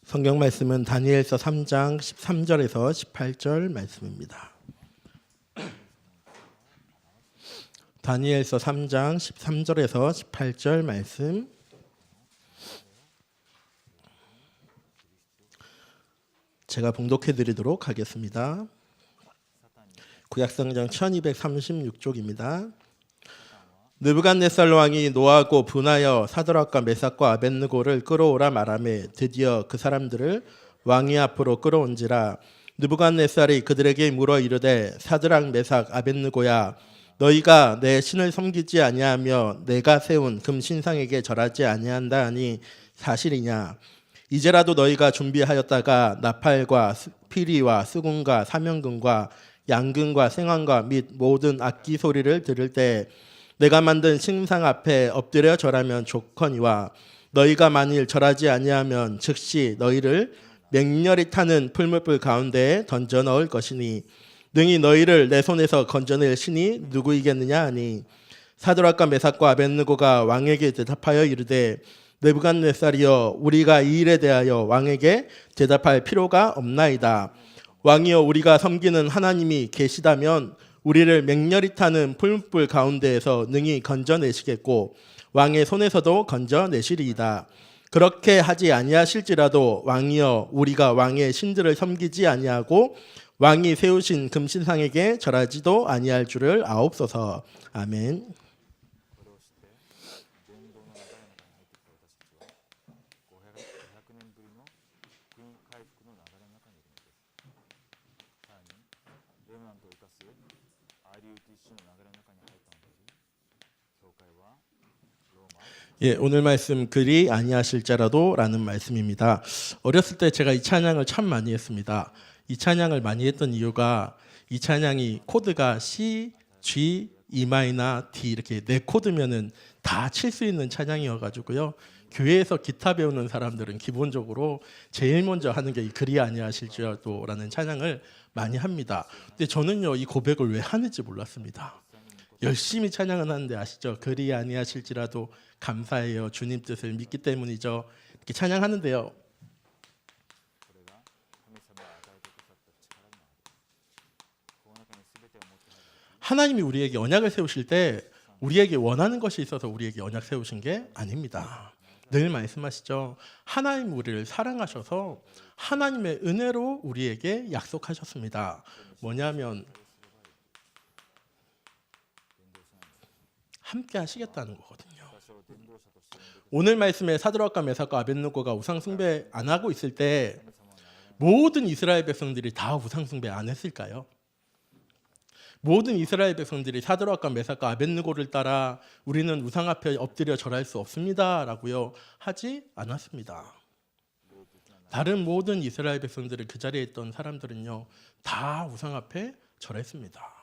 성경 말씀은 다니엘서 3장 13절에서 18절 말씀입니다. 다니엘서 3장 13절에서 18절 말씀. 제가 봉독해 드리도록 하겠습니다. 구약성경 1236쪽입니다. 느부갓네살 왕이 노하고 분하여 사드락과 메삭과 아벳느고를 끌어오라 말하매 드디어 그 사람들을 왕이 앞으로 끌어온지라. 느부갓네살이 그들에게 물어 이르되 사드락 메삭 아벳느고야, 너희가 내 신을 섬기지 아니하며 내가 세운 금 신상에게 절하지 아니한다 하니 사실이냐? 이제라도 너희가 준비하였다가 나팔과 피리와 수금과 사면금과 양금과 생황과 및 모든 악기 소리를 들을 때 내가 만든 신상 앞에 엎드려 절하면 좋거니와, 너희가 만일 절하지 아니하면 즉시 너희를 맹렬히 타는 풀무불 가운데에 던져 넣을 것이니 능히 너희를 내 손에서 건져낼 신이 누구이겠느냐 하니, 사드락과 메삭과 아벳느고가 왕에게 대답하여 이르되 느부갓네살이여, 우리가 이 일에 대하여 왕에게 대답할 필요가 없나이다. 왕이여, 우리가 섬기는 하나님이 계시다면 우리를 맹렬히 타는 풀무불 가운데에서 능히 건져내시겠고 왕의 손에서도 건져내시리이다. 그렇게 하지 아니하실지라도 왕이여, 우리가 왕의 신들을 섬기지 아니하고 왕이 세우신 금신상에게 절하지도 아니할 줄을 아옵소서. 아멘. 오늘 말씀 그리 아니하실지라도 라는 말씀입니다. 어렸을 때 제가 이 찬양을 참 많이 했습니다. 이 찬양을 많이 했던 이유가 이 찬양이 코드가 C, G, E 마이너, D 이렇게 네 코드면은 다 칠 수 있는 찬양이어가지고요. 교회에서 기타 배우는 사람들은 기본적으로 제일 먼저 하는 게 이 그리 아니하실지라도라는 찬양을 많이 합니다. 근데 저는요, 이 고백을 왜 하는지 몰랐습니다. 열심히 찬양은 하는데 아시죠? 그리 아니하실지라도 감사해요. 주님 뜻을 믿기 때문이죠. 이렇게 찬양하는데요. 하나님이 우리에게 언약을 세우실 때 우리에게 원하는 것이 있어서 우리에게 언약 세우신 게 아닙니다. 늘 말씀하시죠. 하나님 우리를 사랑하셔서 하나님의 은혜로 우리에게 약속하셨습니다. 뭐냐면 함께 하시겠다는 거거든요. 오늘 말씀에 사드락과 메삭과 아벳느고가 우상 숭배 안 하고 있을 때 모든 이스라엘 백성들이 다 우상 숭배 안 했을까요? 모든 이스라엘 백성들이 사드락과 메삭과 아벳느고를 따라 우리는 우상 앞에 엎드려 절할 수 없습니다라고요 하지 않았습니다. 다른 모든 이스라엘 백성들이 그 자리에 있던 사람들은요 다 우상 앞에 절했습니다.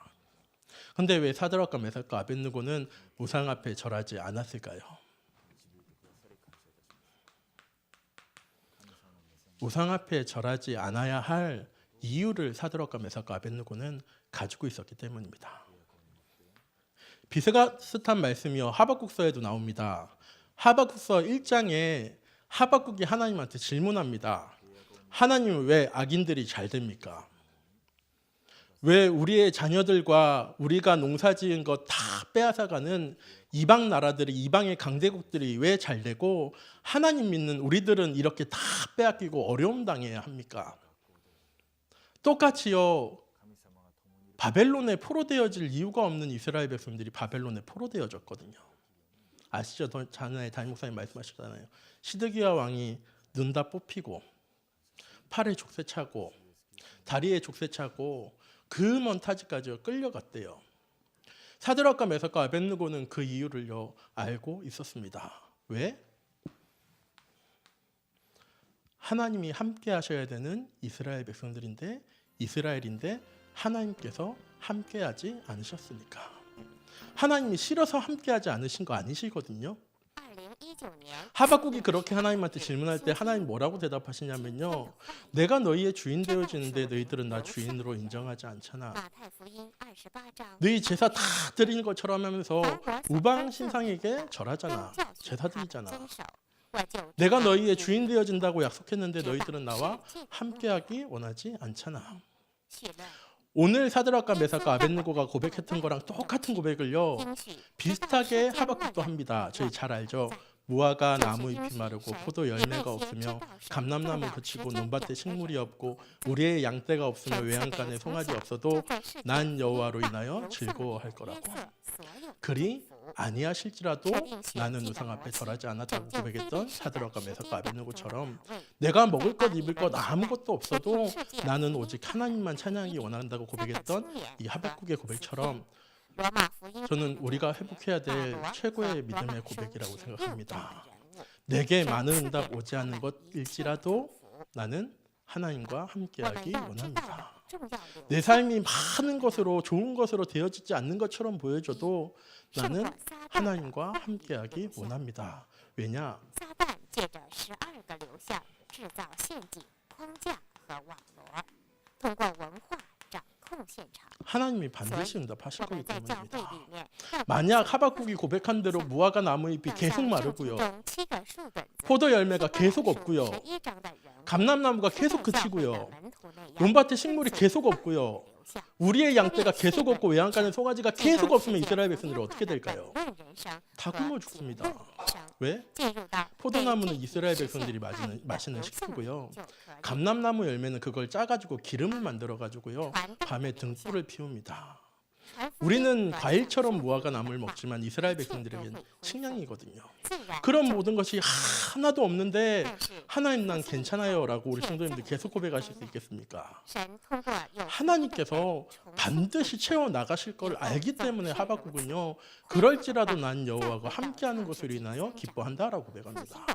그런데 왜 사드락과 메삭과 아벳느고는 우상 앞에 절하지 않았을까요? 우상 앞에 절하지 않아야 할 이유를 사드락과 메삭과 아벳느고는 가지고 있었기 때문입니다. 비슷한 말씀이요 하박국서에도 나옵니다. 하박국서 1장에 하박국이 하나님한테 질문합니다. 하나님, 왜 악인들이 잘 됩니까? 왜 우리의 자녀들과 우리가 농사지은 것 다 빼앗아가는 이방 나라들이, 이방의 강대국들이 왜 잘 되고 하나님 믿는 우리들은 이렇게 다 빼앗기고 어려움 당해야 합니까? 똑같이요 바벨론에 포로되어질 이유가 없는 이스라엘 백성들이 바벨론에 포로되어졌거든요. 아시죠? 전에 담임 목사님 말씀하셨잖아요. 시드기야 왕이 눈 다 뽑히고 팔에 족쇄 차고 다리에 족쇄 차고 그 먼 타지까지 끌려갔대요. 사드락과 메삭과 아벳느고는 그 이유를요 알고 있었습니다. 왜? 하나님이 함께 하셔야 되는 이스라엘인데 하나님께서 함께하지 않으셨으니까. 하나님이 싫어서 함께하지 않으신 거 아니시거든요. 하박국이 그렇게 하나님한테 질문할 때 하나님 뭐라고 대답하시냐면요, 내가 너희의 주인 되어지는데 너희들은 나 주인으로 인정하지 않잖아. 너희 제사 다 드리는 것처럼 하면서 우방 신상에게 절하잖아. 제사 드리잖아. 내가 너희의 주인 되어진다고 약속했는데 너희들은 나와 함께하기 원하지 않잖아. 오늘 사드락과 메삭과 아벳느고가 고백했던 거랑 똑같은 고백을요. 비슷하게 하박국도 합니다. 저희 잘 알죠. 무화과 나무 잎이 마르고 포도 열매가 없으며 감람나무 그치고 논밭에 식물이 없고 우리의 양떼가 없으며 외양간에 송아지 없어도 난 여호와로 인하여 즐거워할 거라고. 그리 아니하실지라도 나는 우상 앞에 절하지 않았다고 고백했던 사드락과 메삭과 아벳느고처럼 내가 먹을 것 입을 것 아무것도 없어도 나는 오직 하나님만 찬양하기 원한다고 고백했던 이 하박국의 고백처럼 저는 우리가 회복해야 될 최고의 믿음의 고백이라고 생각합니다. 내게 많은 응답 오지 않는 것일지라도 나는 하나님과 함께하기 원합니다. 내 삶이 많은 것으로 좋은 것으로 되어지지 않는 것처럼 보여져도 나는 하나님과 함께하기 원합니다. 왜냐? 하나님이 반드시 응답하실 거기 때문입니다. 만약 하박국이 고백한 대로 무화과 나무잎이 계속 마르고요. 포도 열매가 계속 없고요. 감람나무가 계속 그치고요. 논밭에 식물이 계속 없고요. 우리의 양떼가 계속 없고 외양간에 송아지가 계속 없으면 이스라엘 백성들이 어떻게 될까요? 다 굶어 죽습니다. 왜? 포도나무는 이스라엘 백성들이 마시는 식수고요. 감람나무 열매는 그걸 짜가지고 기름을 만들어가지고요. 밤에 등불을 피웁니다. 우리는 과일처럼 무화과 나무를 먹지만 이스라엘 백성들에게는 식량이거든요. 그런 모든 것이 하나도 없는데 하나님 난 괜찮아요 라고 우리 성도님들 계속 고백하실 수 있겠습니까? 하나님께서 반드시 채워나가실 걸 알기 때문에 하박국은요. 그럴지라도 난 여호와가 함께하는 것을 인하여 기뻐한다라고 고백합니다.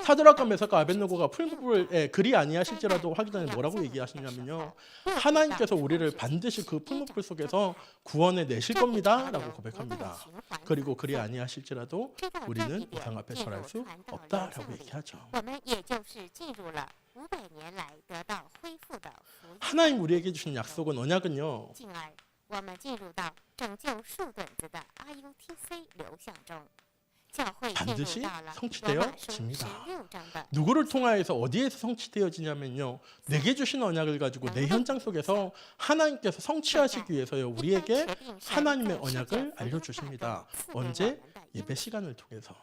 사드락과 메삭과 아벳느고가 풀무불에 그리 아니하실지라도 하기 전에 뭐라고 얘기하시냐면요. 하나님께서 우리를 반드시 그 풀무불 속에서 구원해 내실 겁니다 라고 고백합니다. 그리고 그리 아니하실지라도 우리는 우상 앞에 절할 수 없다라고 얘기하죠. 하나님 우리에게 주신 약속은 언약은요. 반드시 성취되어집니다. 누구를 통하여서 어디에서 성취되어지냐면요. 내게 주신 언약을 가지고 내 현장 속에서 하나님께서 성취하시기 위해서요. 우리에게 하나님의 언약을 알려주십니다. 언제? 예배 시간을 통해서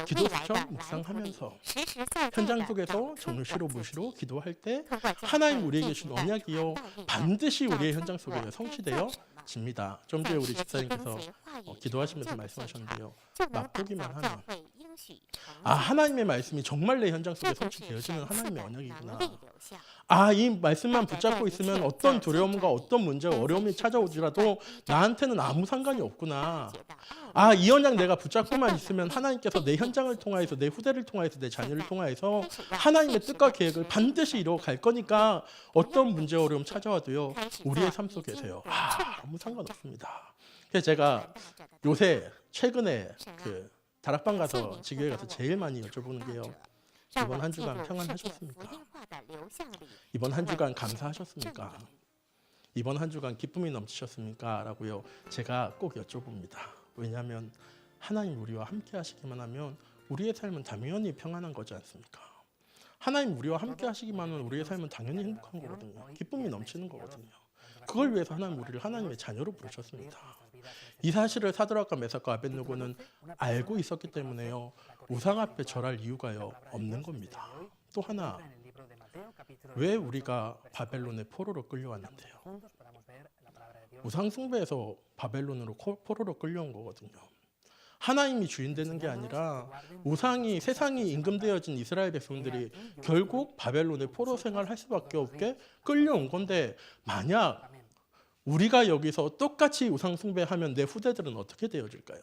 기도 수첩 묵상하면서 현장 속에서 정시로 무시로 기도할 때 하나님 우리에게 주신 언약이요. 반드시 우리의 현장 속에 성취되어집니다. 좀 전에 우리 집사님께서 기도하시면서 말씀하셨는데요. 맛보기만 하면 하나님의 말씀이 정말 내 현장 속에 성취되어지는 하나님의 언약이구나. 이 말씀만 붙잡고 있으면 어떤 두려움과 어떤 문제와 어려움이 찾아오더라도 나한테는 아무 상관이 없구나. 이 언약 내가 붙잡고만 있으면 하나님께서 내 현장을 통하여서 내 후대를 통하여서 내 자녀를 통하여서 하나님의 뜻과 계획을 반드시 이루어갈 거니까 어떤 문제 어려움 찾아와도요. 우리의 삶 속에서요. 아무 상관없습니다. 그래서 제가 요새 최근에 다락방 가서 지교회 가서 제일 많이 여쭤보는 게요. 이번 한 주간 평안하셨습니까? 이번 한 주간 감사하셨습니까? 이번 한 주간 기쁨이 넘치셨습니까? 라고요. 제가 꼭 여쭤봅니다. 왜냐하면 하나님 우리와 함께 하시기만 하면 우리의 삶은 당연히 평안한 거지 않습니까? 하나님 우리와 함께 하시기만 하면 우리의 삶은 당연히 행복한 거거든요. 기쁨이 넘치는 거거든요. 그걸 위해서 하나님 우리를 하나님의 자녀로 부르셨습니다. 이 사실을 사드락과 메삭과 아벳느고는 알고 있었기 때문에요. 우상 앞에 절할 이유가요. 없는 겁니다. 또 하나, 왜 우리가 바벨론의 포로로 끌려왔는데요. 우상 숭배에서 바벨론으로 포로로 끌려온 거거든요. 하나님이 주인 되는 게 아니라 우상이 세상이 임금되어진 이스라엘 백성들이 결국 바벨론의 포로 생활할 수밖에 없게 끌려온 건데 만약 우리가 여기서 똑같이 우상 숭배하면 내 후대들은 어떻게 되어질까요?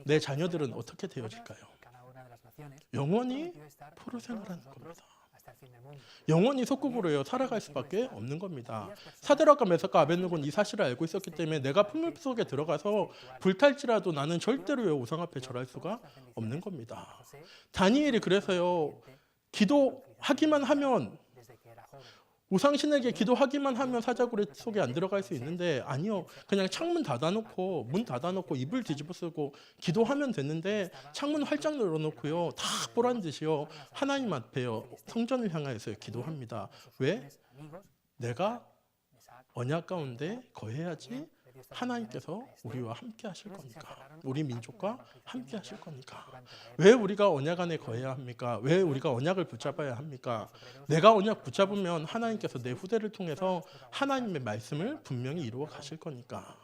내 자녀들은 어떻게 되어질까요? 영원히 포로 생활하는 겁니다. 영원히 속국으로 살아갈 수밖에 없는 겁니다. 사드락과 메삭과 아벳느고는 이 사실을 알고 있었기 때문에 내가 풀물 속에 들어가서 불탈지라도 나는 절대로 우상 앞에 절할 수가 없는 겁니다. 다니엘이 그래서요. 기도하기만 하면 우상신에게 기도하기만 하면 사자굴 속에 안 들어갈 수 있는데 아니요. 그냥 창문 닫아놓고 문 닫아놓고 이불 뒤집어 쓰고 기도하면 되는데 창문 활짝 열어놓고요. 다 보란 듯이요. 하나님 앞에요. 성전을 향하여서 기도합니다. 왜? 내가 언약 가운데 거해야지 하나님께서 우리와 함께 하실 거니까. 우리 민족과 함께 하실 거니까. 왜 우리가 언약 안에 거해야 합니까? 왜 우리가 언약을 붙잡아야 합니까? 내가 언약 붙잡으면 하나님께서 내 후대를 통해서 하나님의 말씀을 분명히 이루어 가실 거니까.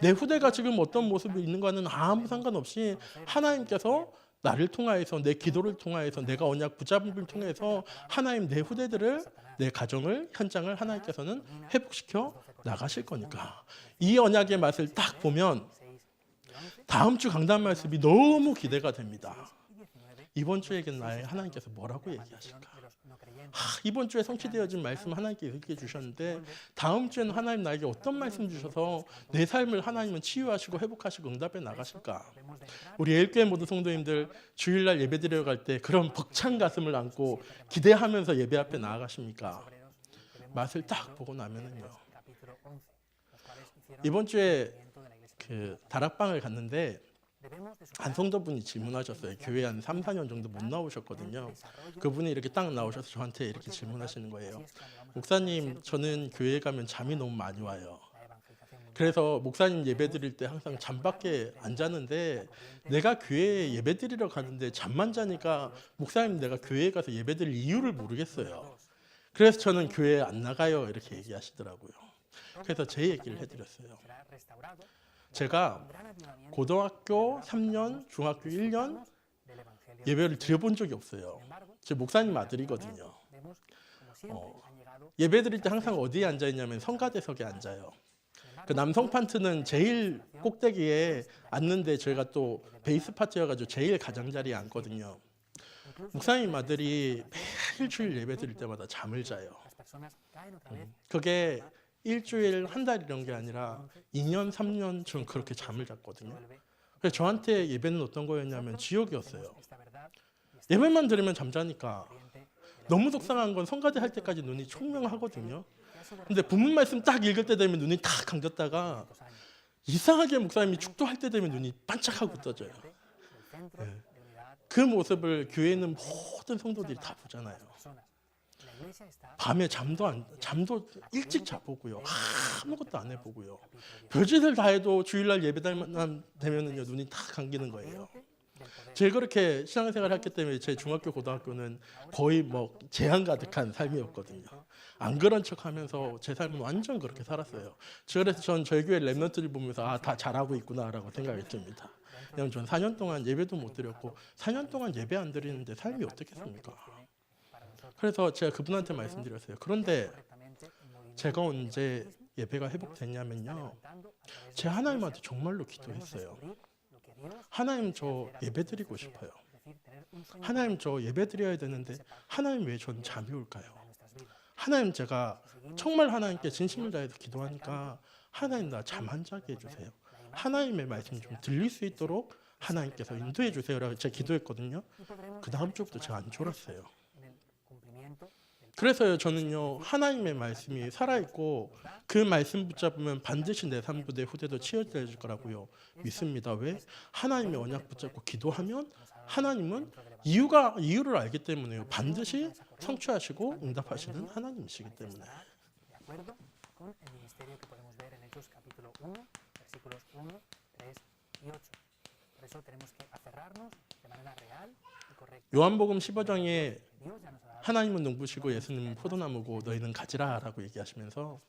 내 후대가 지금 어떤 모습이 있는가는 아무 상관없이 하나님께서 나를 통하여서 내 기도를 통하여서 내가 언약 붙잡음을 통해서 하나님 내 후대들을 내 가정을 현장을 하나님께서는 회복시켜 나가실 거니까. 이 언약의 맛을 딱 보면 다음 주 강단 말씀이 너무 기대가 됩니다. 이번 주에겐 나의 하나님께서 뭐라고 얘기하실까? 이번 주에 성취되어진 말씀 하나님께 이렇게 주셨는데 다음 주에는 하나님 나에게 어떤 말씀 주셔서 내 삶을 하나님은 치유하시고 회복하시고 응답해 나가실까? 우리 애일교회 모든 성도님들 주일날 예배드려 갈 때 그런 벅찬 가슴을 안고 기대하면서 예배 앞에 나아가십니까? 맛을 딱 보고 나면은요. 이번 주에 그 다락방을 갔는데 한 성도분이 질문하셨어요. 교회 한 3, 4년 정도 못 나오셨거든요. 그분이 이렇게 딱 나오셔서 저한테 이렇게 질문하시는 거예요. 목사님, 저는 교회에 가면 잠이 너무 많이 와요. 그래서 목사님 예배 드릴 때 항상 잠밖에 안 자는데 내가 교회에 예배 드리러 가는데 잠만 자니까 목사님 내가 교회에 가서 예배 드릴 이유를 모르겠어요. 그래서 저는 교회에 안 나가요. 이렇게 얘기하시더라고요. 그래서 제 얘기를 해드렸어요. 제가 고등학교 3년, 중학교 1년 예배를 드려본 적이 없어요. 제 목사님 아들이거든요. 예배 드릴 때 항상 어디에 앉아있냐면 성가대석에 앉아요. 그 남성 파트는 제일 꼭대기에 앉는데 저희가 또 베이스 파트여가지고 제일 가장자리에 앉거든요. 목사님 아들이 매일 주일 예배 드릴 때마다 잠을 자요. 그게 일주일, 한 달 이런 게 아니라 2년, 3년 전 그렇게 잠을 잤거든요. 그래서 저한테 예배는 어떤 거였냐면 지옥이었어요. 예배만 들으면 잠자니까. 너무 속상한 건 성가대 할 때까지 눈이 총명하거든요. 근데 본문 말씀 딱 읽을 때 되면 눈이 탁 감겼다가 이상하게 목사님이 축도할 때 되면 눈이 반짝하고 떠져요. 네. 그 모습을 교회에 있는 모든 성도들이 다 보잖아요. 밤에 잠도 일찍 자보고요. 아무것도 안 해보고요. 별짓을 다 해도 주일날 예배만 되면은요 눈이 탁 감기는 거예요. 제가 그렇게 신앙생활을 했기 때문에 제 중학교 고등학교는 거의 뭐 재앙 가득한 삶이었거든요. 안 그런 척하면서 제 삶은 완전 그렇게 살았어요. 그래서 전 저희 교회 랩런트를 보면서 다 잘하고 있구나라고 생각했습니다. 왜냐면 전 4년 동안 예배도 못 드렸고 4년 동안 예배 안 드리는데 삶이 어떻겠습니까? 그래서 제가 그분한테 말씀드렸어요. 그런데 제가 언제 예배가 회복됐냐면요. 제 하나님한테 정말로 기도했어요. 하나님 저 예배 드리고 싶어요. 하나님 저 예배 드려야 되는데 하나님 왜 전 잠이 올까요? 하나님 제가 정말 하나님께 진심을 다해서 기도하니까 하나님 나 잠 안 자게 해주세요. 하나님의 말씀 좀 들릴 수 있도록 하나님께서 인도해 주세요라고 제가 기도했거든요. 그 다음 주부터 제가 안 졸았어요. 그래서요 저는요 하나님의 말씀이 살아있고 그 말씀 붙잡으면 반드시 내 삶도 내 후대도 치유될 거라고요 믿습니다. 왜? 하나님의 언약 붙잡고 기도하면 하나님은 이유를 알기 때문에요. 반드시 성취하시고 응답하시는 하나님이시기 때문에. 요한복음 15장에 하나님은 농부시고 예수님은 포도나무고 너희는 가지라라고 얘기하시면서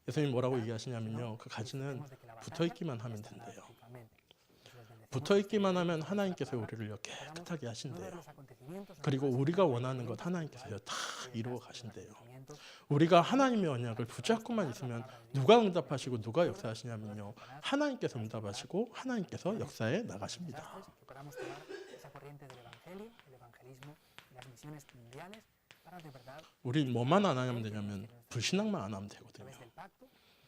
예수님 뭐라고 얘기하시냐면요. 그 가지는 붙어있기만 하면 된대요. 붙어있기만 하면 하나님께서 우리를 깨끗하게 하신대요. 그리고 우리가 원하는 것 하나님께서 다 이루어 가신대요. 우리가 하나님의 언약을 붙잡고만 있으면 누가 응답하시고 누가 역사하시냐면요. 하나님께서 응답하시고 하나님께서 역사에 나가십니다. 우린 뭐만 안 하면 되냐면 불신앙만 안 하면 되거든요.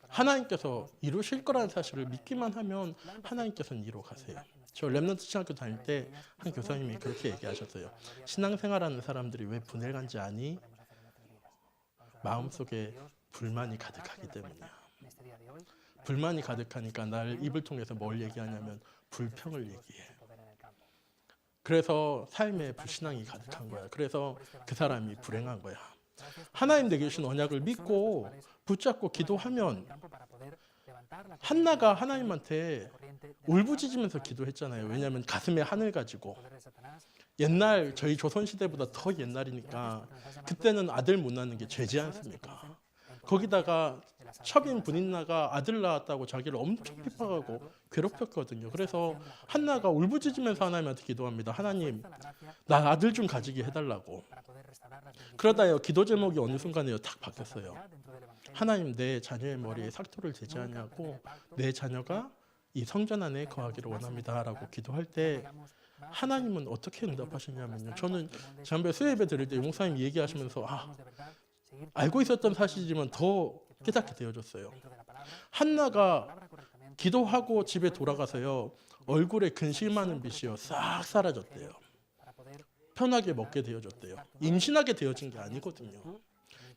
하나님께서 이루실 거라는 사실을 믿기만 하면 하나님께서는 이루어 가세요. 저 렘넌트 신학교 다닐 때 한 교사님이 그렇게 얘기하셨어요. 신앙생활하는 사람들이 왜 분해간지 아니? 마음속에 불만이 가득하기 때문이야. 불만이 가득하니까 나를 입을 통해서 뭘 얘기하냐면 불평을 얘기해. 그래서 삶에 불신앙이 가득한 거야. 그래서 그 사람이 불행한 거야. 하나님 내게 주신 언약을 믿고 붙잡고 기도하면, 한나가 하나님한테 울부짖으면서 기도했잖아요. 왜냐하면 가슴에 한을 가지고, 옛날 저희 조선시대보다 더 옛날이니까 그때는 아들 못 낳는 게 죄지 않습니까? 거기다가 첩인 분인나가 아들 낳았다고 자기를 엄청 핍박하고 괴롭혔거든요. 그래서 한나가 울부짖으면서 하나님한테 기도합니다. 하나님, 나 아들 좀 가지게 해달라고. 그러다요, 기도 제목이 어느 순간에요 탁 바뀌었어요. 하나님, 내 자녀의 머리에 삭도를 대지 아니하고 내 자녀가 이 성전 안에 거하기를 원합니다 라고 기도할 때 하나님은 어떻게 응답하시냐면요, 저는 지난번에 수요예배 드릴 때 용사님 얘기하시면서 알고 있었던 사실이지만 더 깨닫게 되어졌어요. 한나가 기도하고 집에 돌아가서요, 얼굴에 근심 많은 빛이요 싹 사라졌대요. 편하게 먹게 되어졌대요. 임신하게 되어진 게 아니거든요.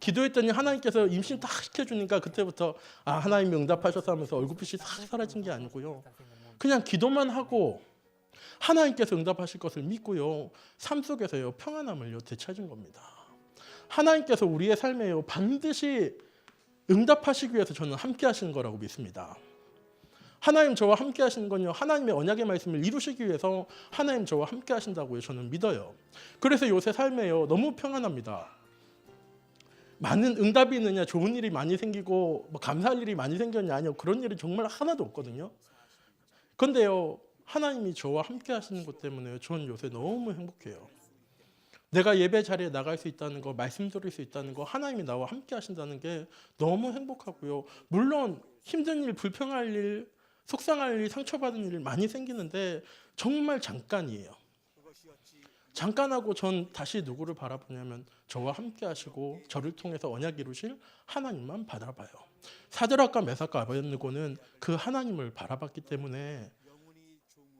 기도했더니 하나님께서 임신 딱 시켜주니까 그때부터 하나님이 응답하셔서 하면서 얼굴빛이 싹 사라진 게 아니고요, 그냥 기도만 하고 하나님께서 응답하실 것을 믿고요, 삶 속에서요 평안함을요 되찾은 겁니다. 하나님께서 우리의 삶에요 반드시 응답하시기 위해서 저는 함께 하시는 거라고 믿습니다. 하나님 저와 함께 하시는 건요, 하나님의 언약의 말씀을 이루시기 위해서 하나님 저와 함께 하신다고요 저는 믿어요. 그래서 요새 삶에요 너무 평안합니다. 많은 응답이 있느냐, 좋은 일이 많이 생기고 감사할 일이 많이 생겼냐, 아니요, 그런 일이 정말 하나도 없거든요. 그런데요, 하나님이 저와 함께 하시는 것 때문에 저는 요새 너무 행복해요. 내가 예배 자리에 나갈 수 있다는 거, 말씀 들을 수 있다는 거, 하나님이 나와 함께 하신다는 게 너무 행복하고요. 물론 힘든 일, 불평할 일, 속상할 일, 상처받은 일 많이 생기는데 정말 잠깐이에요. 잠깐하고 전 다시 누구를 바라보냐면 저와 함께 하시고 저를 통해서 언약 이루실 하나님만 바라봐요. 사드락과 메삭과 아벳느고는 그 하나님을 바라봤기 때문에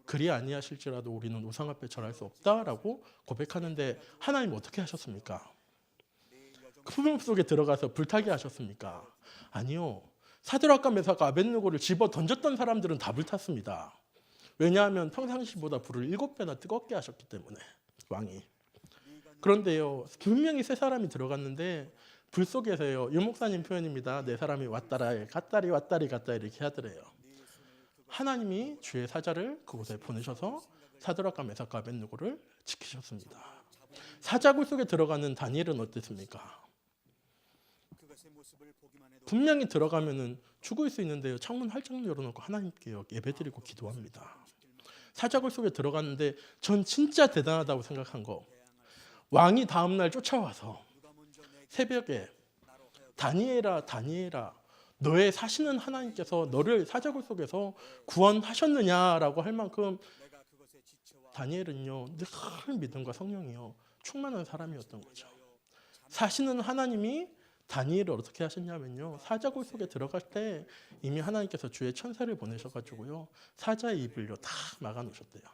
그리 아니하실지라도 우리는 우상 앞에 절할 수 없다라고 고백하는데, 하나님 어떻게 하셨습니까? 푸른 속에 들어가서 불타게 하셨습니까? 아니요. 사드락과 메삭과 아벳느고를 집어 던졌던 사람들은 다 불탔습니다. 왜냐하면 평상시보다 불을 7배나 뜨겁게 하셨기 때문에, 왕이. 그런데요, 분명히 세 사람이 들어갔는데 불 속에서요, 유 목사님 표현입니다. 네 사람이 왔다라 갔다리 왔다리 갔다 이렇게 하더래요. 하나님이 주의 사자를 그곳에 보내셔서 사드락과 메삭과 아벳느고를 지키셨습니다. 사자굴 속에 들어가는 다니엘은 어땠습니까? 분명히 들어가면은 죽을 수 있는데요, 창문 활짝 열어놓고 하나님께 예배드리고 기도합니다. 사자굴 속에 들어갔는데 전 진짜 대단하다고 생각한 거, 왕이 다음날 쫓아와서 새벽에 다니엘아 너의 사시는 하나님께서 너를 사자굴 속에서 구원하셨느냐라고 할 만큼 다니엘은요 늘 믿음과 성령이요 충만한 사람이었던 거죠. 사시는 하나님이 다니엘을 어떻게 하셨냐면요, 사자굴 속에 들어갈 때 이미 하나님께서 주의 천사를 보내셔가지고요 사자의 입을요 다 막아 놓으셨대요.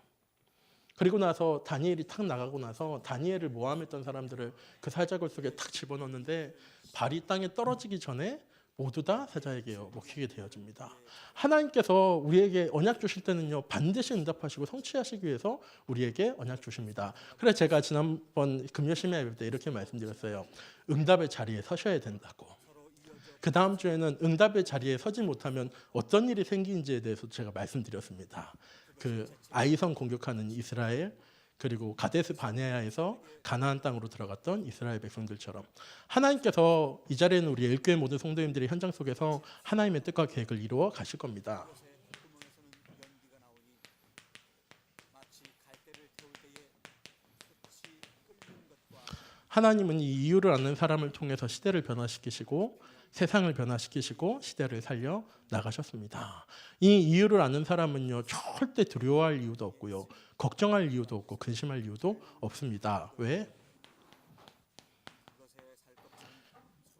그리고 나서 다니엘이 탁 나가고 나서 다니엘을 모함했던 사람들을 그 사자굴 속에 탁 집어넣는데 발이 땅에 떨어지기 전에 모두 다 사자에게 먹히게 되어집니다. 하나님께서 우리에게 언약 주실 때는요 반드시 응답하시고 성취하시기 위해서 우리에게 언약 주십니다. 그래서 제가 지난번 금요심야 예배 때 이렇게 말씀드렸어요. 응답의 자리에 서셔야 된다고. 그 다음 주에는 응답의 자리에 서지 못하면 어떤 일이 생기는지에 대해서 제가 말씀드렸습니다. 그 아이성 공격하는 이스라엘, 그리고 가데스 바네아에서 가나안 땅으로 들어갔던 이스라엘 백성들처럼 하나님께서 이 자리에는 우리 엘교회 모든 성도님들의 현장 속에서 하나님의 뜻과 계획을 이루어 가실 겁니다. 하나님은 이 이유를 아는 사람을 통해서 시대를 변화시키시고 세상을 변화시키시고 시대를 살려 나가셨습니다. 이 이유를 아는 사람은요 절대 두려워할 이유도 없고요, 걱정할 이유도 없고 근심할 이유도 없습니다. 왜?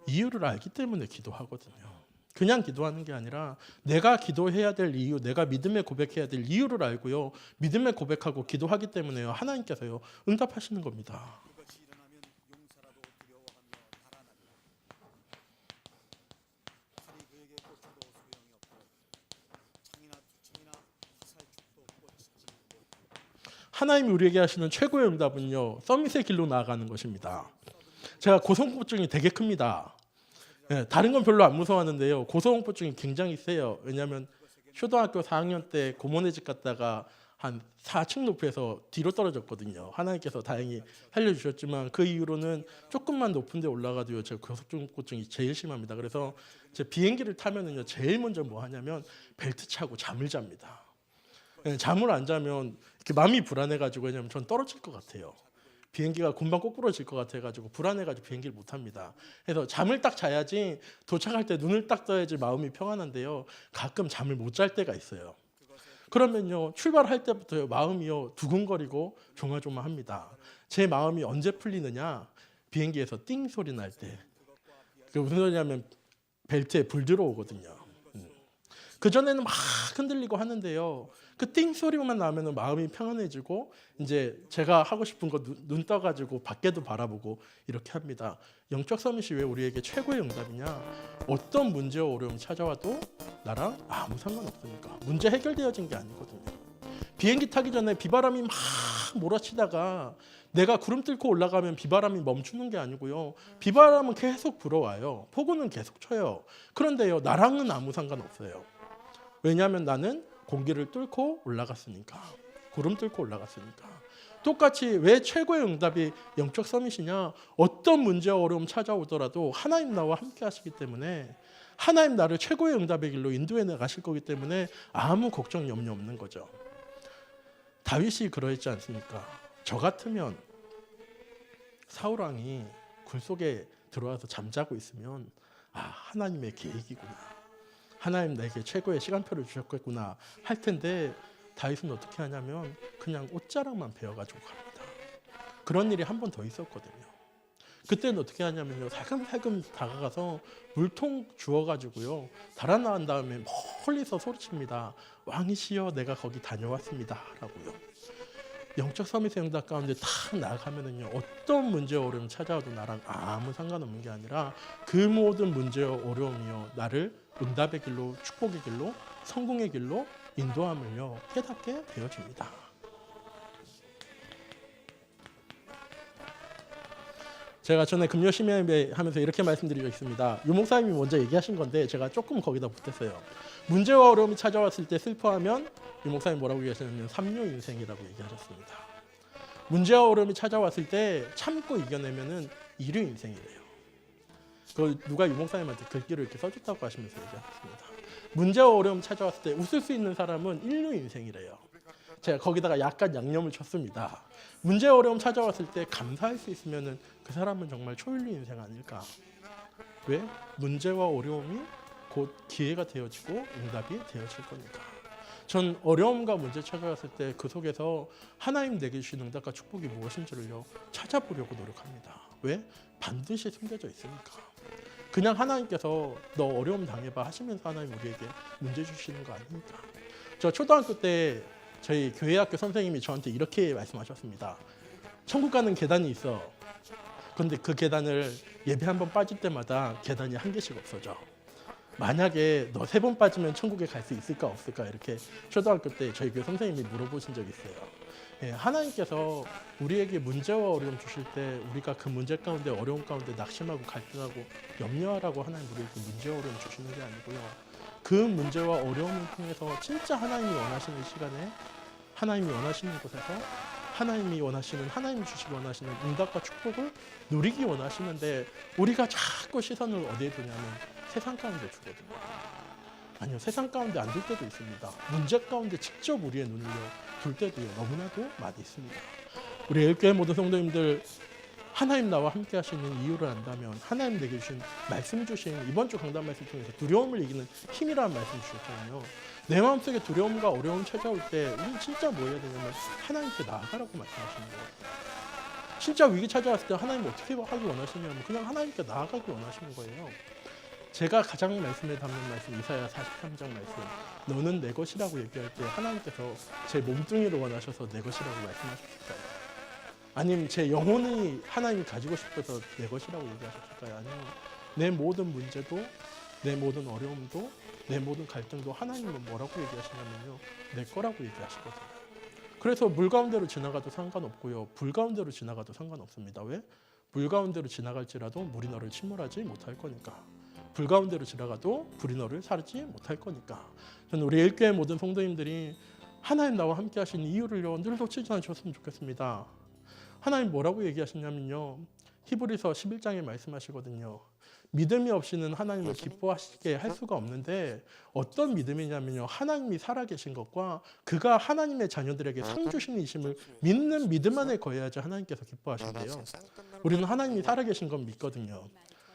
이유를 알기 때문에 기도하거든요. 그냥 기도하는 게 아니라 내가 기도해야 될 이유, 내가 믿음의 고백해야 될 이유를 알고요 믿음의 고백하고 기도하기 때문에요 하나님께서요 응답하시는 겁니다. 하나님이 우리에게 하시는 최고의 응답은요, 서밋의 길로 나아가는 것입니다. 제가 고소공포증이 되게 큽니다. 다른 건 별로 안 무서워하는데요, 고소공포증이 굉장히 세요. 왜냐하면 초등학교 4학년 때 고모네 집 갔다가 한 4층 높이에서 뒤로 떨어졌거든요. 하나님께서 다행히 살려주셨지만 그 이후로는 조금만 높은 데 올라가도요, 제가 고소공포증이 제일 심합니다. 그래서 제 비행기를 타면은요, 제일 먼저 뭐 하냐면 벨트 차고 잠을 잡니다. 잠을 안 자면 이렇게 마음이 불안해가지고, 왜냐면 전 떨어질 것 같아요. 비행기가 금방 꼬꾸러질 것 같아가지고 불안해가지고 비행기를 못 합니다. 그래서 잠을 딱 자야지, 도착할 때 눈을 딱 떠야지 마음이 평안한데요, 가끔 잠을 못 잘 때가 있어요. 그러면요, 출발할 때부터요, 마음이요 두근거리고 조마조마합니다. 제 마음이 언제 풀리느냐? 비행기에서 띵 소리 날 때. 그 무슨 소리냐면 벨트에 불 들어오거든요. 그 전에는 막 흔들리고 하는데요, 그 띵 소리만 나면은 마음이 평안해지고, 이제 제가 하고 싶은 거 눈 떠가지고 밖에도 바라보고 이렇게 합니다. 영적 서밋이 왜 우리에게 최고의 응답이냐? 어떤 문제와 어려움 찾아와도 나랑 아무 상관없으니까. 문제 해결되어진 게 아니거든요. 비행기 타기 전에 비바람이 막 몰아치다가 내가 구름 뚫고 올라가면 비바람이 멈추는 게 아니고요, 비바람은 계속 불어와요. 폭우는 계속 쳐요. 그런데요, 나랑은 아무 상관없어요. 왜냐하면 나는 공기를 뚫고 올라갔으니까, 구름 뚫고 올라갔으니까. 똑같이 왜 최고의 응답이 영적 서밋이냐? 어떤 문제와 어려움 찾아오더라도 하나님 나와 함께 하시기 때문에, 하나님 나를 최고의 응답의 길로 인도해 나가실 거기 때문에 아무 걱정 염려 없는 거죠. 다윗이 그러했지 않습니까? 저 같으면 사울 왕이 굴 속에 들어와서 잠자고 있으면, 하나님의 계획이구나, 하나님 내게 최고의 시간표를 주셨겠구나 할 텐데, 다윗은 어떻게 하냐면 그냥 옷자락만 베어가지고 갑니다. 그런 일이 한 번 더 있었거든요. 그때는 어떻게 하냐면요, 살금살금 다가가서 물통 주워가지고요, 달아나간 다음에 멀리서 소리칩니다. 왕이시여, 내가 거기 다녀왔습니다 라고요. 영적 서밋의 응답 가운데 탁 나아가면은요, 어떤 문제와 어려움 찾아와도 나랑 아무 상관없는 게 아니라 그 모든 문제와 어려움이요, 나를 응답의 길로, 축복의 길로, 성공의 길로 인도함을요 깨닫게 되어집니다. 제가 전에 금요 심야예배 하면서 이렇게 말씀드린 적 있습니다. 유 목사님이 먼저 얘기하신 건데 제가 조금 거기다 보탰어요. 문제와 어려움이 찾아왔을 때 슬퍼하면, 유 목사님 뭐라고 얘기하셨냐면 삼류 인생이라고 얘기하셨습니다. 문제와 어려움이 찾아왔을 때 참고 이겨내면은 이류 인생이래요. 그 누가 유 목사님한테 글귀를 이렇게 써줬다고 하시면서 얘기하셨습니다. 문제와 어려움 찾아왔을 때 웃을 수 있는 사람은 인류 인생이래요. 제가 거기다가 약간 양념을 쳤습니다. 문제와 어려움 찾아왔을 때 감사할 수 있으면은 그 사람은 정말 초인류 인생 아닐까? 왜? 문제와 어려움이 곧 기회가 되어지고 응답이 되어질 거니까. 전 어려움과 문제 찾아왔을 때 그 속에서 하나님 내게 주신 응답과 축복이 무엇인지를요 찾아보려고 노력합니다. 왜? 반드시 숨겨져 있으니까. 그냥 하나님께서 너 어려움 당해봐 하시면서 하나님 우리에게 문제 주시는 거 아닙니까? 저 초등학교 때 저희 교회 학교 선생님이 저한테 이렇게 말씀하셨습니다. 천국 가는 계단이 있어. 그런데 그 계단을 예배 한 번 빠질 때마다 계단이 한 개씩 없어져. 만약에 너 3번 빠지면 천국에 갈 수 있을까 없을까, 이렇게 초등학교 때 저희 교회 선생님이 물어보신 적이 있어요. 하나님께서 우리에게 문제와 어려움 주실 때 우리가 그 문제 가운데, 어려움 가운데 낙심하고 갈등하고 염려하라고 하나님 우리에게 문제와 어려움 주시는 게 아니고요, 그 문제와 어려움을 통해서 진짜 하나님이 원하시는 시간에, 하나님이 원하시는 곳에서 하나님이 원하시는, 하나님이 주시기 원하시는 응답과 축복을 누리기 원하시는데, 우리가 자꾸 시선을 어디에 두냐면 세상 가운데 두거든요. 아니요, 세상 가운데 안 둘 때도 있습니다. 문제 가운데 직접 우리의 눈을 둘 때도요 너무나도 많이 있습니다. 우리 애국교회 모든 성도님들, 하나님 나와 함께 하시는 이유를 안다면, 하나님 내게 주신 말씀 주신 이번 주 강단 말씀 통해서 두려움을 이기는 힘이라는 말씀 주셨잖아요. 내 마음속에 두려움과 어려움 찾아올 때 우리는 진짜 뭐 해야 되냐면 하나님께 나아가라고 말씀하시는 거예요. 진짜 위기 찾아왔을 때 하나님 어떻게 하기 원하시냐면 그냥 하나님께 나아가기 원하시는 거예요. 제가 가장 말씀에 담는 말씀, 이사야 43장 말씀, 너는 내 것이라고 얘기할 때 하나님께서 제 몸뚱이를 원하셔서 내 것이라고 말씀하셨을까요? 아니면 제 영혼이 하나님이 가지고 싶어서 내 것이라고 얘기하셨을까요? 아니면 내 모든 문제도, 내 모든 어려움도, 내 모든 갈등도 하나님은 뭐라고 얘기하시냐면요, 내 거라고 얘기하시거든요. 그래서 물 가운데로 지나가도 상관없고요. 불 가운데로 지나가도 상관없습니다. 왜? 물 가운데로 지나갈지라도 물이 너를 침몰하지 못할 거니까. 불 가운데로 지나가도 불이 너를 사르지 못할 거니까. 저는 우리 일교회 모든 성도님들이 하나님 나와 함께 하시는 이유를요 늘 놓치지 않으셨으면 좋겠습니다. 하나님 뭐라고 얘기하시냐면요. 히브리서 11장에 말씀하시거든요. 믿음이 없이는 하나님을 기뻐하시게 할 수가 없는데 어떤 믿음이냐면요. 하나님이 살아계신 것과 그가 하나님의 자녀들에게 상 주시는 이심을 믿는 믿음 안에 거해야지 하나님께서 기뻐하신대요. 우리는 하나님이 살아계신 건 믿거든요.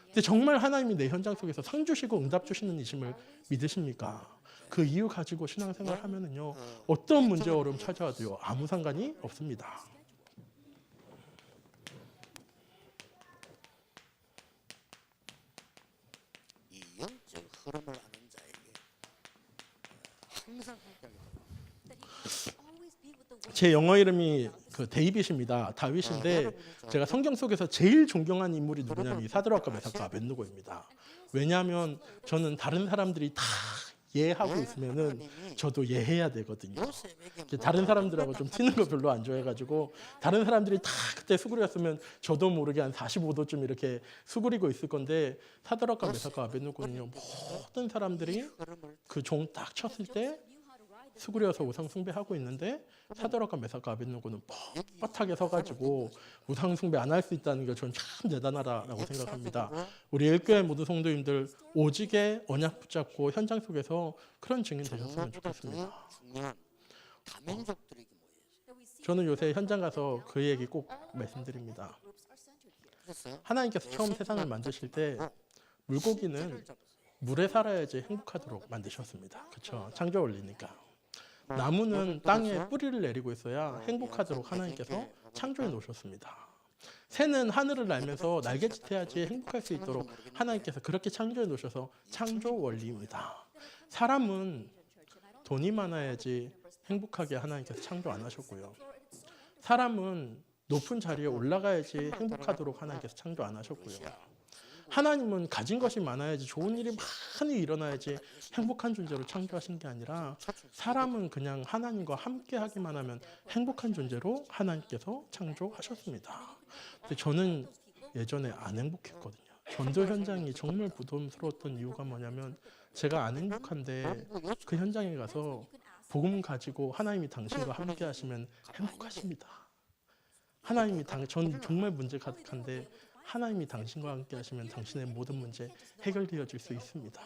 근데 정말 하나님이 내 현장 속에서 상 주시고 응답 주시는 이심을 믿으십니까? 그 이유 가지고 신앙생활 하면은요. 어떤 문제 어려움 찾아와도요. 아무 상관이 없습니다. 이 영적 흐름을 아는 자에게 항상 제 영어 이름이 데이빗입니다. 다윗인데 제가 성경 속에서 제일 존경하는 인물이 누구냐면 이 사드락과 메삭과 아벳느고입니다. 왜냐하면 저는 다른 사람들이 다 예하고 있으면은 저도 예해야 되거든요. 다른 사람들하고 좀 튀는 거 별로 안 좋아해가지고 다른 사람들이 다 그때 수구렸으면 저도 모르게 한 45도쯤 이렇게 수구리고 있을 건데 사드락과 메삭과 아벳느고는요 모든 사람들이 그 종 딱 쳤을 때 수구려서 우상 숭배하고 있는데 사드락과 메삭과 아벳느고는 뻣뻣하게 서가지고 우상 숭배 안 할 수 있다는 게 저는 참 대단하다라고 생각합니다. 우리 일교회 모든 성도님들 오직의 언약 붙잡고 현장 속에서 그런 증인 되셨으면 좋겠습니다. 저는 요새 현장 가서 그 얘기 꼭 말씀드립니다. 하나님께서 처음 세상을 만드실 때 물고기는 물에 살아야지 행복하도록 만드셨습니다. 그렇죠? 창조 원리니까. 나무는 땅에 뿌리를 내리고 있어야 행복하도록 하나님께서 창조해 놓으셨습니다. 새는 하늘을 날면서 날개짓해야지 행복할 수 있도록 하나님께서 그렇게 창조해 놓으셔서 창조 원리입니다. 사람은 돈이 많아야지 행복하게 하나님께서 창조 안 하셨고요. 사람은 높은 자리에 올라가야지 행복하도록 하나님께서 창조 안 하셨고요. 하나님은 가진 것이 많아야지 좋은 일이 많이 일어나야지 행복한 존재로 창조하신 게 아니라 사람은 그냥 하나님과 함께 하기만 하면 행복한 존재로 하나님께서 창조하셨습니다. 근데 저는 예전에 안 행복했거든요. 전도 현장이 정말 부담스러웠던 이유가 뭐냐면 제가 안 행복한데 그 현장에 가서 복음 가지고 하나님이 당신과 함께 하시면 행복하십니다. 전 정말 문제 가득한데 하나님이 당신과 함께 하시면 당신의 모든 문제 해결되어질 수 있습니다.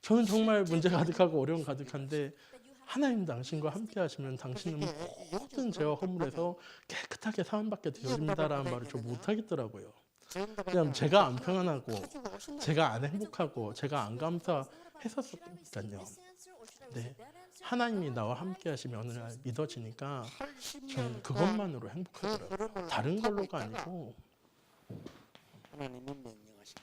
저는 정말 문제 가득하고 어려움 가득한데 하나님 당신과 함께 하시면 당신은 모든 죄와 허물에서 깨끗하게 사함받게 되어집니다라는 말을 좀 못하겠더라고요. 그냥 제가 안 평안하고 제가 안 행복하고 제가 안 감사했었으니까요. 네, 하나님이 나와 함께 하시면 어느 날 믿어지니까 저는 그것만으로 행복하더라고요. 다른 걸로가 아니고 하나님은 명령하신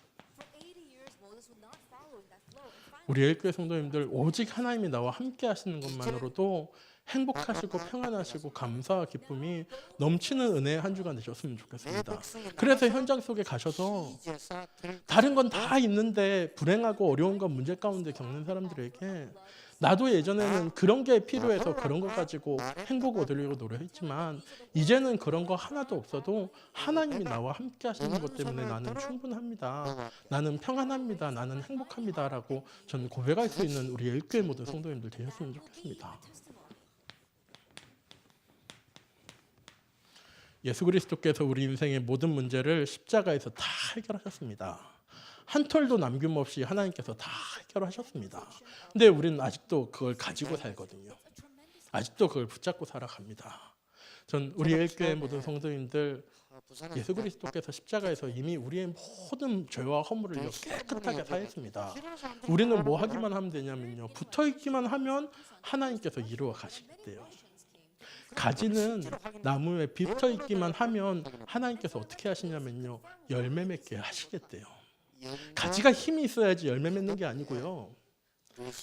우리 일교회 성도님들 오직 하나님이 나와 함께 하시는 것만으로도 행복하시고 평안하시고 감사와 기쁨이 넘치는 은혜의 한 주간 되셨으면 좋겠습니다. 그래서 현장 속에 가셔서 다른 건 다 있는데 불행하고 어려움과 문제 가운데 겪는 사람들에게 나도 예전에는 그런 게 필요해서 그런 것 가지고 행복 얻으려고 노력했지만 이제는 그런 거 하나도 없어도 하나님이 나와 함께 하시는 것 때문에 나는 충분합니다. 나는 평안합니다. 나는 행복합니다. 라고 저는 고백할 수 있는 우리 일교회 모든 성도님들 되셨으면 좋겠습니다. 예수 그리스도께서 우리 인생의 모든 문제를 십자가에서 다 해결하셨습니다. 한 톨도 남김없이 하나님께서 다 해결하셨습니다. 근데 우리는 아직도 그걸 가지고 살거든요. 아직도 그걸 붙잡고 살아갑니다. 전 우리 일교회 모든 성도님들 예수 그리스도께서 십자가에서 이미 우리의 모든 죄와 허물을 깨끗하게 사했습니다. 우리는 뭐 하기만 하면 되냐면요. 붙어있기만 하면 하나님께서 이루어 가시겠대요. 가지는 나무에 붙어있기만 하면 하나님께서 어떻게 하시냐면요. 열매 맺게 하시겠대요. 가지가 힘이 있어야지 열매 맺는 게 아니고요.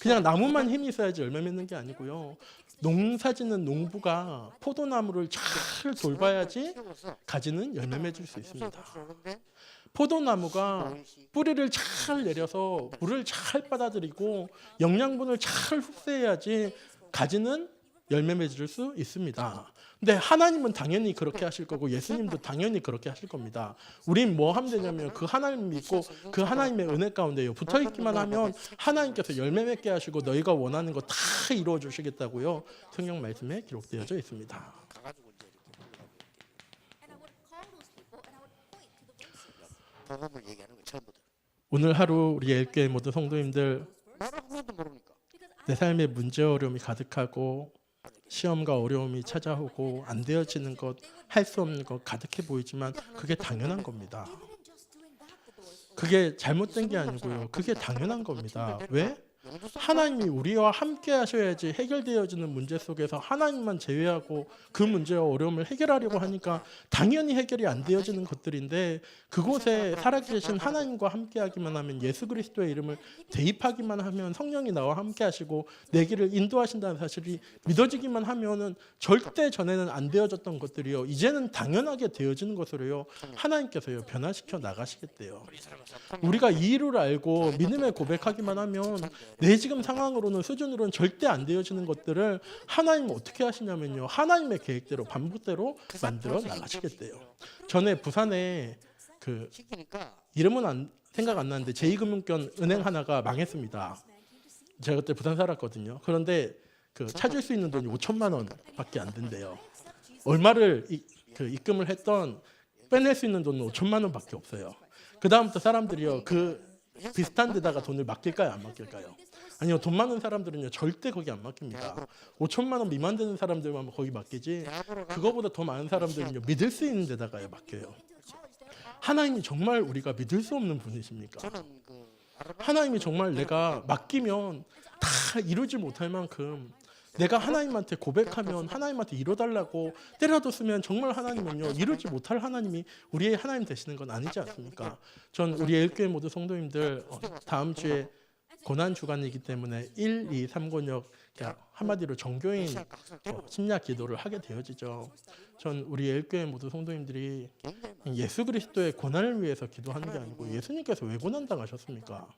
그냥 나무만 힘이 있어야지 열매 맺는 게 아니고요. 농사짓는 농부가 포도나무를 잘 돌봐야지 가지는 열매 맺을 수 있습니다. 포도나무가 뿌리를 잘 내려서 물을 잘 빨아들이고 영양분을 잘 흡수해야지 가지는 열매 맺을 수 있습니다. 근데 하나님은 당연히 그렇게 하실 거고 예수님도 당연히 그렇게 하실 겁니다. 우린 뭐 하면 되냐면 그 하나님 믿고 그 하나님의 은혜 가운데요 붙어 있기만 하면 하나님께서 열매 맺게 하시고 너희가 원하는 거 다 이루어 주시겠다고요. 성경 말씀에 기록되어져 있습니다. 가가지고 이제 이렇게 복음을 얘기하는 거 처음 보다. 오늘 하루 우리 엘교회 모든 성도님들 말을 한 번도 모르니까. 내 삶에 문제 어려움이 가득하고 시험과 어려움이 찾아오고 안 되어지는 것, 할 수 없는 것 가득해 보이지만 그게 당연한 겁니다. 그게 잘못된 게 아니고요. 그게 당연한 겁니다. 왜? 하나님이 우리와 함께 하셔야지 해결되어지는 문제 속에서 하나님만 제외하고 그 문제와 어려움을 해결하려고 하니까 당연히 해결이 안 되어지는 것들인데 그곳에 살아계신 하나님과 함께 하기만 하면 예수 그리스도의 이름을 대입하기만 하면 성령이 나와 함께 하시고 내 길을 인도하신다는 사실이 믿어지기만 하면은 절대 전에는 안 되어졌던 것들이요 이제는 당연하게 되어지는 것으로요 하나님께서요 변화시켜 나가시겠대요. 우리가 이 일을 알고 믿음의 고백하기만 하면 내 지금 상황으로는 수준으로는 절대 안 되어지는 것들을 하나님은 어떻게 하시냐면요 하나님의 계획대로 반복대로 만들어 나가시겠대요. 전에 부산에 그 시키니까 이름은 생각 안 나는데 제2금융권 은행 하나가 망했습니다. 제가 그때 부산 살았거든요. 그런데 그 찾을 수 있는 돈이 5천만 원밖에 안 된대요. 얼마를 입금을 했던 빼낼 수 있는 돈은 5천만 원밖에 없어요. 그 다음부터 사람들이요 그 비슷한 데다가 돈을 맡길까요 안 맡길까요? 아니요 돈 많은 사람들은요 절대 거기 안 맡깁니다. 5천만 원 미만 되는 사람들만 거기 맡기지 그거보다 더 많은 사람들은요 믿을 수 있는 데다가요 맡겨요. 하나님이 정말 우리가 믿을 수 없는 분이십니까? 저는 그 하나님이 정말 내가 맡기면 다 이루지 못할 만큼 내가 하나님한테 고백하면 하나님한테 이뤄달라고 때려뒀으면 정말 하나님은요 이루지 못할 하나님이 우리의 하나님 되시는 건 아니지 않습니까? 전 우리 엘교회 모두 성도님들 다음 주에 고난 주간이기 때문에 1, 2, 3권역 한마디로 정교인 심야 기도를 하게 되어지죠. 전 우리 엘교회 모두 성도님들이 예수 그리스도의 고난을 위해서 기도하는 게 아니고 예수님께서 왜 고난 당하셨습니까?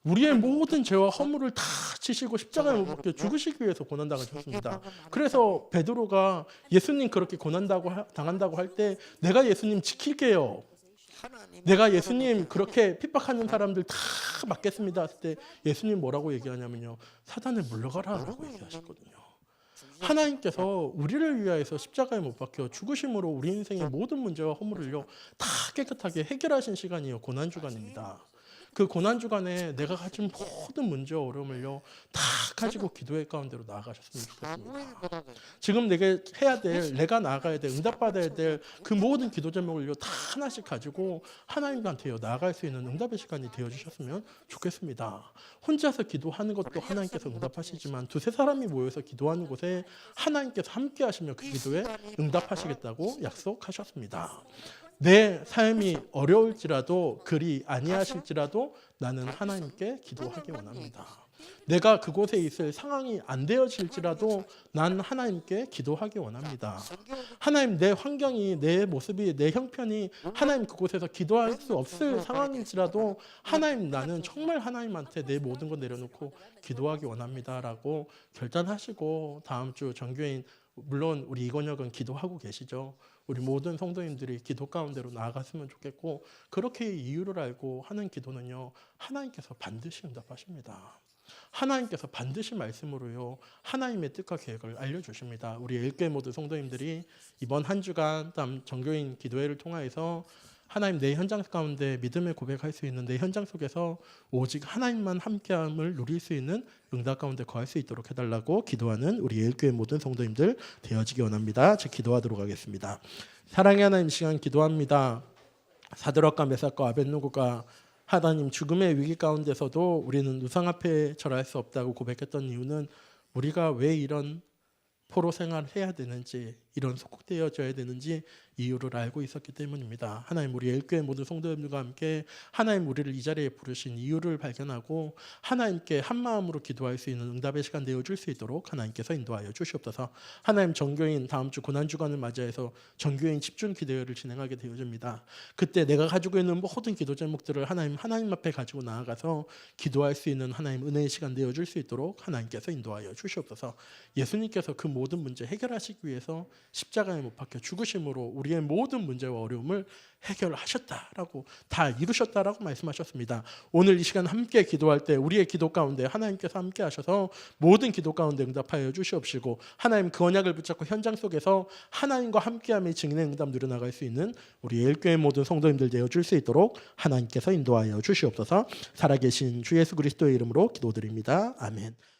우리의 모든 죄와 허물을 다 지시고 십자가에 못 박혀 죽으시기 위해서 고난 당하셨습니다. 그래서 베드로가 예수님 그렇게 당한다고 할 때 내가 예수님 지킬게요. 내가 예수님 그렇게 핍박하는 사람들 다 맡겠습니다 했을 때 예수님 뭐라고 얘기하냐면요. 사단에 물러가라라고 얘기하셨거든요. 하나님께서 우리를 위하여서 십자가에 못 박혀 죽으심으로 우리 인생의 모든 문제와 허물을요 다 깨끗하게 해결하신 시간이요 고난 주간입니다. 그 고난 주간에 내가 가진 모든 문제와 어려움을요 다 가지고 기도의 가운데로 나아가셨으면 좋겠습니다. 지금 내가 해야 될, 내가 나아가야 될, 응답받아야 될 그 모든 기도 제목을요 다 하나씩 가지고 하나님한테요 나아갈 수 있는 응답의 시간이 되어주셨으면 좋겠습니다. 혼자서 기도하는 것도 하나님께서 응답하시지만 두세 사람이 모여서 기도하는 곳에 하나님께서 함께 하시며 그 기도에 응답하시겠다고 약속하셨습니다. 내 삶이 어려울지라도 그리 아니하실지라도 나는 하나님께 기도하기 원합니다. 내가 그곳에 있을 상황이 안 되어질지라도 난 하나님께 기도하기 원합니다. 하나님 내 환경이 내 모습이 내 형편이 하나님 그곳에서 기도할 수 없을 상황일지라도 하나님 나는 정말 하나님한테 내 모든 거 내려놓고 기도하기 원합니다라고 결단하시고 다음 주 정교인 물론 우리 이건혁은 기도하고 계시죠. 우리 모든 성도님들이 기도 가운데로 나아갔으면 좋겠고 그렇게 이유를 알고 하는 기도는요 하나님께서 반드시 응답하십니다. 하나님께서 반드시 말씀으로요 하나님의 뜻과 계획을 알려주십니다. 우리 엘교회 모든 성도님들이 이번 한 주간 정교인 기도회를 통하여서 하나님 내 현장 가운데 믿음을 고백할 수 있는 내 현장 속에서 오직 하나님만 함께함을 누릴 수 있는 응답 가운데 거할 수 있도록 해달라고 기도하는 우리 엘교회 모든 성도님들 되어지기 원합니다. 제 기도하도록 하겠습니다. 사랑의 하나님 시간 기도합니다. 사드락과 메삭과 아벳느고가 하나님 죽음의 위기 가운데서도 우리는 우상 앞에 절할 수 없다고 고백했던 이유는 우리가 왜 이런 포로 생활을 해야 되는지 이런 속국되어져야 되는지 이유를 알고 있었기 때문입니다. 하나님 우리 엘교회 모든 성도님들과 함께 하나님 우리를 이 자리에 부르신 이유를 발견하고 하나님께 한 마음으로 기도할 수 있는 응답의 시간 되어줄 수 있도록 하나님께서 인도하여 주시옵소서. 하나님 정교인 다음 주 고난주간을 맞이해서 정교인 집중 기도회를 진행하게 되어집니다. 그때 내가 가지고 있는 모든 기도 제목들을 하나님 앞에 가지고 나아가서 기도할 수 있는 하나님 은혜의 시간 되어줄 수 있도록 하나님께서 인도하여 주시옵소서. 예수님께서 그 모든 문제 해결하시기 위해서 십자가에 못 박혀 죽으심으로 우리의 모든 문제와 어려움을 해결하셨다라고 다 이루셨다라고 말씀하셨습니다. 오늘 이 시간 함께 기도할 때 우리의 기도 가운데 하나님께서 함께 하셔서 모든 기도 가운데 응답하여 주시옵시고 하나님 그 언약을 붙잡고 현장 속에서 하나님과 함께함의 증인의 응답 누려나갈 수 있는 우리 엘교회 모든 성도님들 되어줄 수 있도록 하나님께서 인도하여 주시옵소서. 살아계신 주 예수 그리스도의 이름으로 기도드립니다. 아멘.